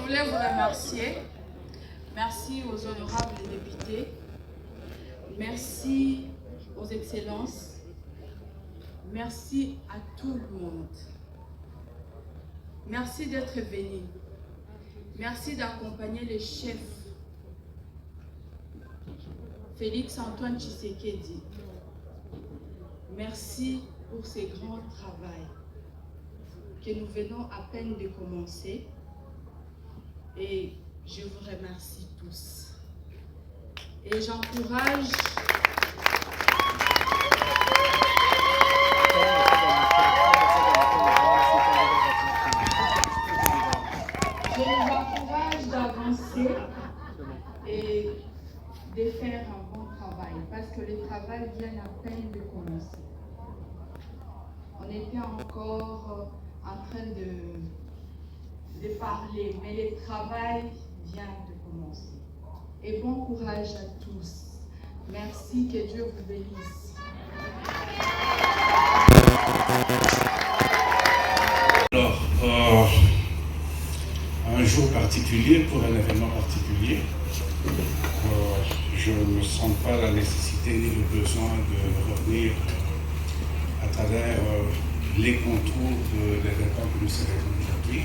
voulais vous remercier. Merci aux honorables députés. Merci aux excellences. Merci à tout le monde. Merci d'être venus. Merci d'accompagner le chef Félix-Antoine Tshisekedi. Merci pour ce grand travail que nous venons à peine de commencer. Et je vous remercie tous. Et j'encourage d'avancer et de faire un bon travail, parce que le travail vient à peine de commencer. On était encore en train de parler, mais le travail vient de commencer. Et bon courage à tous. Merci, que Dieu vous bénisse. Alors, un jour particulier, pour un événement particulier, je ne sens pas la nécessité ni le besoin de revenir à travers les contours de l'événement que nous célébrons aujourd'hui,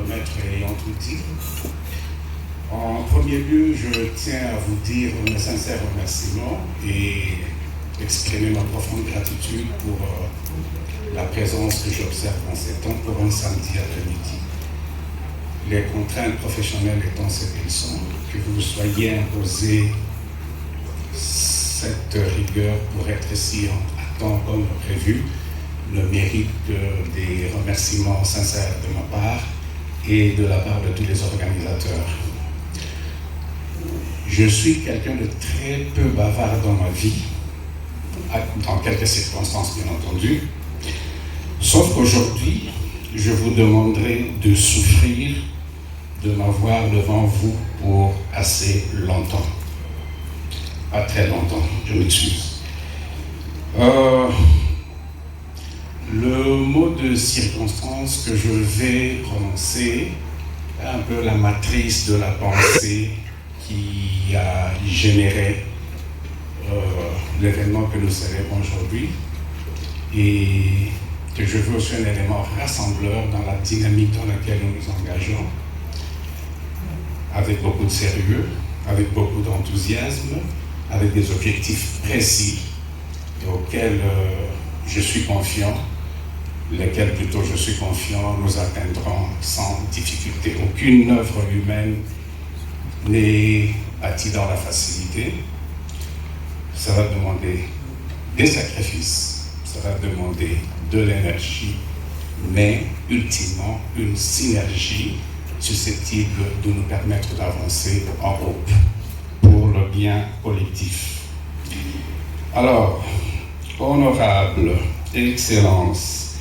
maître ayant tout dit. En premier lieu, je tiens à vous dire mes sincères remerciements et exprimer ma profonde gratitude pour la présence que j'observe en ces temps pour un samedi après-midi. Les contraintes professionnelles étant ce qu'elles sont, que vous soyez imposé cette rigueur pour être ici à temps comme prévu, le mérite des remerciements sincères de ma part et de la part de tous les organisateurs. Je suis quelqu'un de très peu bavard dans ma vie, dans quelques circonstances bien entendu, sauf qu'aujourd'hui, je vous demanderai de souffrir de m'avoir devant vous pour assez longtemps. Pas très longtemps, je m'excuse. Le mot de circonstance que je vais prononcer est un peu la matrice de la pensée qui a généré l'événement que nous célébrons aujourd'hui et que je veux aussi un élément rassembleur dans la dynamique dans laquelle nous nous engageons, avec beaucoup de sérieux, avec beaucoup d'enthousiasme, avec des objectifs précis auxquels je suis confiant, lesquels plutôt je suis confiant nous atteindrons sans difficulté. Aucune œuvre humaine n'est bâtie dans la facilité. Ça va demander des sacrifices, ça va demander de l'énergie, mais ultimement une synergie susceptible de nous permettre d'avancer en groupe pour le bien collectif. Alors, honorables, excellences,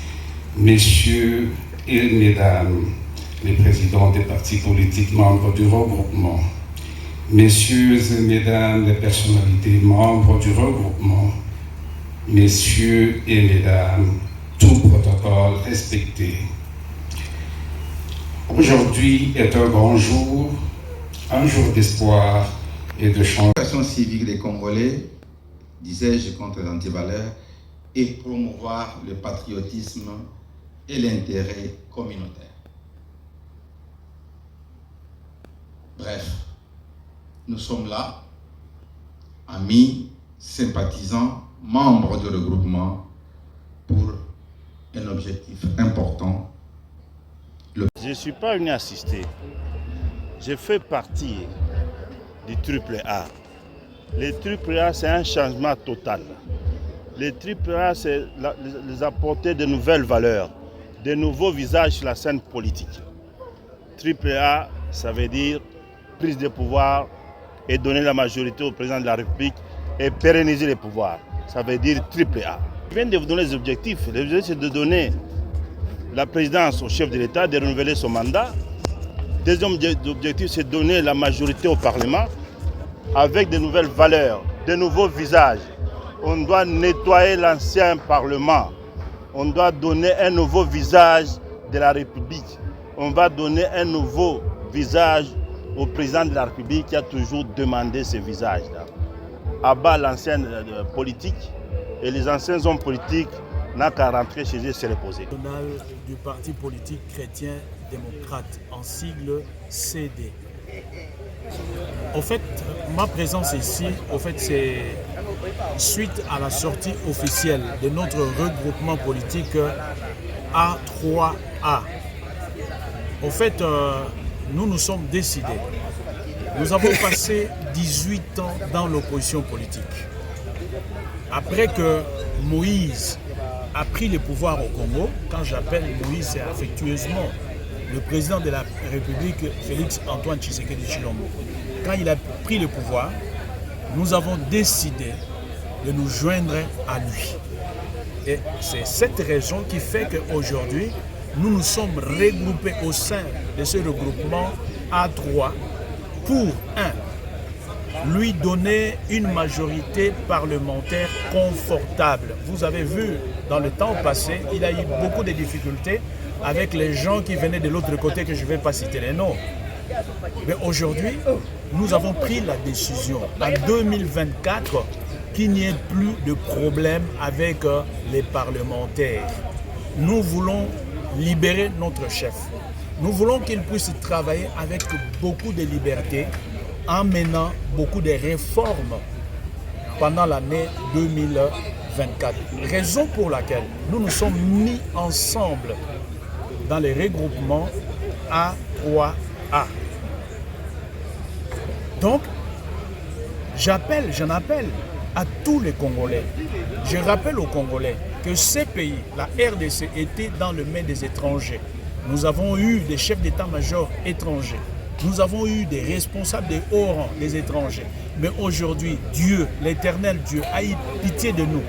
messieurs et mesdames, les présidents des partis politiques membres du regroupement, messieurs et mesdames les personnalités membres du regroupement, messieurs et mesdames, tout protocole respecté. Aujourd'hui est un grand jour, un jour d'espoir et de changement. L'action civique des Congolais, disais-je, contre l'antivaleur et promouvoir le patriotisme et l'intérêt communautaire. Bref, nous sommes là, amis, sympathisants, membres du regroupement, pour un objectif important. Je ne suis pas venu assister. Je fais partie du AAA. Le AAA, c'est un changement total. Le AAA, c'est les apporter de nouvelles valeurs, de nouveaux visages sur la scène politique. AAA, ça veut dire prise de pouvoir et donner la majorité au président de la République et pérenniser les pouvoirs. Ça veut dire AAA. Je viens de vous donner les objectifs. L'objectif, c'est de donner la présidence au chef de l'État, de renouveler son mandat. Deuxième objectif, c'est de donner la majorité au Parlement avec de nouvelles valeurs, de nouveaux visages. On doit nettoyer l'ancien Parlement. On doit donner un nouveau visage de la République. on va donner un nouveau visage au président de la République qui a toujours demandé ce visage-là. À bas l'ancienne politique, et les anciens hommes politiques n'ont qu'à rentrer chez eux et se reposer. Du parti politique chrétien-démocrate, en sigle CD. Au fait, ma présence ici, c'est suite à la sortie officielle de notre regroupement politique A3A. Au fait, nous nous sommes décidés. Nous avons passé 18 ans dans l'opposition politique. Après que Moïse a pris le pouvoir au Congo, quand j'appelle Moïse, c'est affectueusement le président de la République, Félix Antoine Tshisekedi Tshilombo. Quand il a pris le pouvoir, nous avons décidé de nous joindre à lui. Et c'est cette raison qui fait qu'aujourd'hui, nous nous sommes regroupés au sein de ce regroupement A3 pour, lui donner une majorité parlementaire confortable. Vous avez vu, dans le temps passé, il a eu beaucoup de difficultés avec les gens qui venaient de l'autre côté, que je ne vais pas citer les noms. Mais aujourd'hui, nous avons pris la décision, en 2024, qu'il n'y ait plus de problème avec les parlementaires. Nous voulons libérer notre chef. Nous voulons qu'il puisse travailler avec beaucoup de liberté, en menant beaucoup de réformes pendant l'année 2024. Raison pour laquelle nous nous sommes mis ensemble dans les regroupements A3A. Donc, j'en appelle à tous les Congolais. Je rappelle aux Congolais que ces pays, la RDC, était dans le main des étrangers. Nous avons eu des chefs d'état-major étrangers. Nous avons eu des responsables des hauts rangs des étrangers. Mais aujourd'hui, Dieu, l'éternel Dieu, a eu pitié de nous.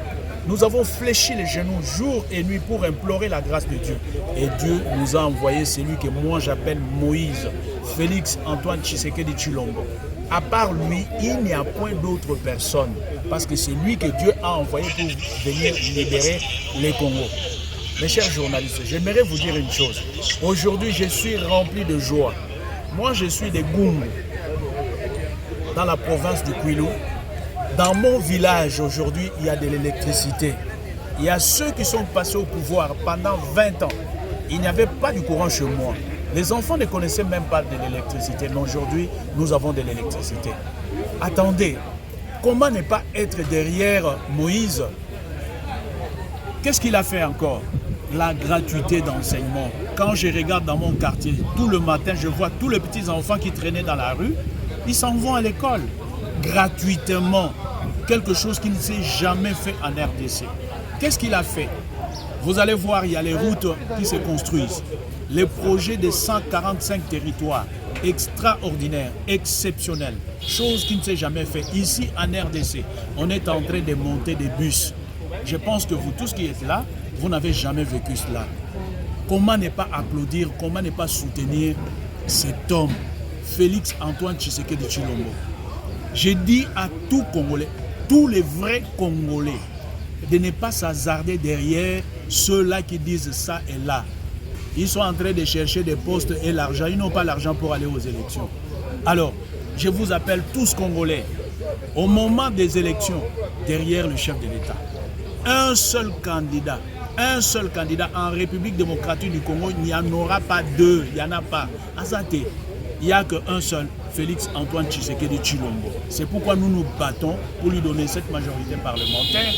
Nous avons fléchi les genoux jour et nuit pour implorer la grâce de Dieu. Et Dieu nous a envoyé celui que moi j'appelle Moïse, Félix Antoine Tshisekedi Tshilombo. À part lui, il n'y a point d'autre personne. Parce que c'est lui que Dieu a envoyé pour venir libérer les Congos. Mes chers journalistes, j'aimerais vous dire une chose. Aujourd'hui, je suis rempli de joie. Moi, je suis de Goumou, dans la province du Kwilu. Dans mon village, aujourd'hui, il y a de l'électricité. Il y a ceux qui sont passés au pouvoir pendant 20 ans. Il n'y avait pas du courant chez moi. Les enfants ne connaissaient même pas de l'électricité. Mais aujourd'hui, nous avons de l'électricité. Attendez, comment ne pas être derrière Moïse? Qu'est-ce qu'il a fait encore? La gratuité d'enseignement. Quand je regarde dans mon quartier, tout le matin, je vois tous les petits enfants qui traînaient dans la rue, ils s'en vont à l'école gratuitement. Quelque chose qui ne s'est jamais fait en RDC. Qu'est-ce qu'il a fait? Vous allez voir, il y a les routes qui se construisent. Les projets de 145 territoires, extraordinaires, exceptionnels. Chose qui ne s'est jamais fait. Ici, en RDC, on est en train de monter des bus. Je pense que vous tous qui êtes là, vous n'avez jamais vécu cela. Comment ne pas applaudir, comment ne pas soutenir cet homme, Félix Antoine Tshisekedi Tshilombo? Je dis à tout Congolais, tous les vrais Congolais, de ne pas s'hasarder derrière ceux-là qui disent ça et là. Ils sont en train de chercher des postes et l'argent. Ils n'ont pas l'argent pour aller aux élections. Alors, je vous appelle tous Congolais, au moment des élections, derrière le chef de l'État. Un seul candidat en République démocratique du Congo, il n'y en aura pas deux, il n'y en a pas. Azate, il n'y a qu'un seul, Félix Antoine Tshisekedi Tshilombo. C'est pourquoi nous nous battons pour lui donner cette majorité parlementaire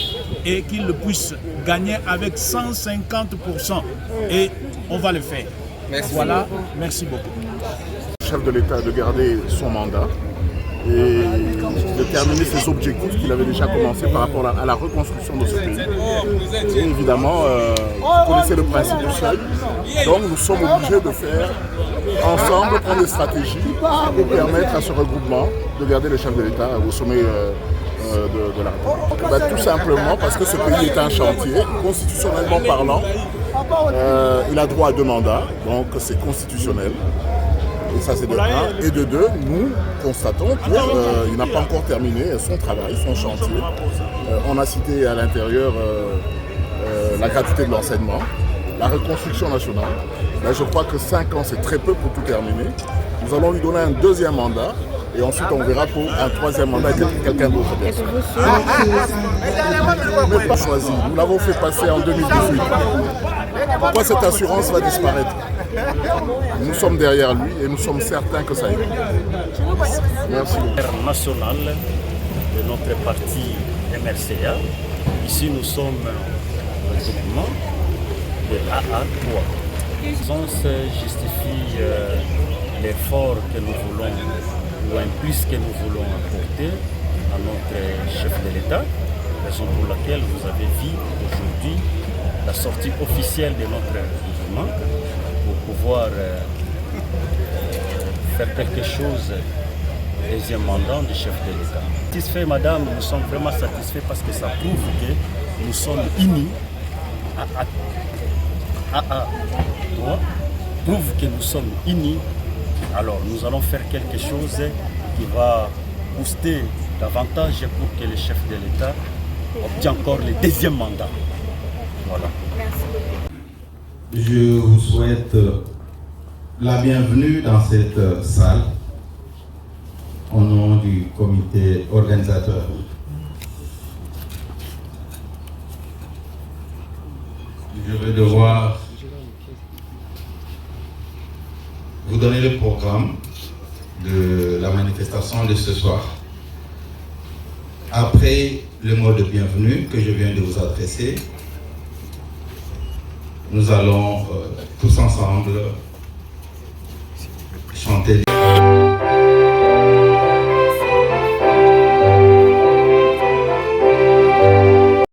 et qu'il puisse gagner avec 150%. Et on va le faire. Merci. Voilà, merci beaucoup. Le chef de l'État de garder son mandat et de terminer ses objectifs qu'il avait déjà commencé par rapport à la reconstruction de ce pays. Et évidemment, vous connaissez le principe du seuil. Donc nous sommes obligés de faire ensemble, prendre des stratégies pour permettre à ce regroupement de garder le chef de l'État au sommet de la République. Tout simplement parce que ce pays est un chantier, constitutionnellement parlant. Il a droit à 2 mandats, donc c'est constitutionnel. Et ça c'est de 1. Et de 2, nous constatons qu'il n'a pas encore terminé son travail, son chantier. On a cité à l'intérieur la gratuité de l'enseignement, la reconstruction nationale, Là, je crois que 5 ans, c'est très peu pour tout terminer. Nous allons lui donner un deuxième mandat et ensuite on verra pour un troisième mandat avec quelqu'un d'autre. Mais pas choisi. Nous l'avons fait passer en 2018. Pourquoi cette assurance va disparaître? Nous sommes derrière lui et nous sommes certains que ça ira. Merci. National de notre parti MRCA. Ici, nous sommes le groupement de AA3. On se justifie l'effort que nous voulons, ou un plus que nous voulons apporter à notre chef de l'État, raison pour laquelle vous avez vu aujourd'hui la sortie officielle de notre mouvement pour pouvoir faire quelque chose au deuxième mandat du chef de l'État. Satisfait, madame, nous sommes vraiment satisfaits parce que ça prouve que nous sommes unis. AA3 prouve que nous sommes unis. Alors nous allons faire quelque chose qui va booster davantage pour que le chef de l'État obtienne encore le deuxième mandat. Voilà. Je vous souhaite la bienvenue dans cette salle au nom du comité organisateur. Je vais devoir vous donner le programme de la manifestation de ce soir. Après le mot de bienvenue que je viens de vous adresser, nous allons tous ensemble chanter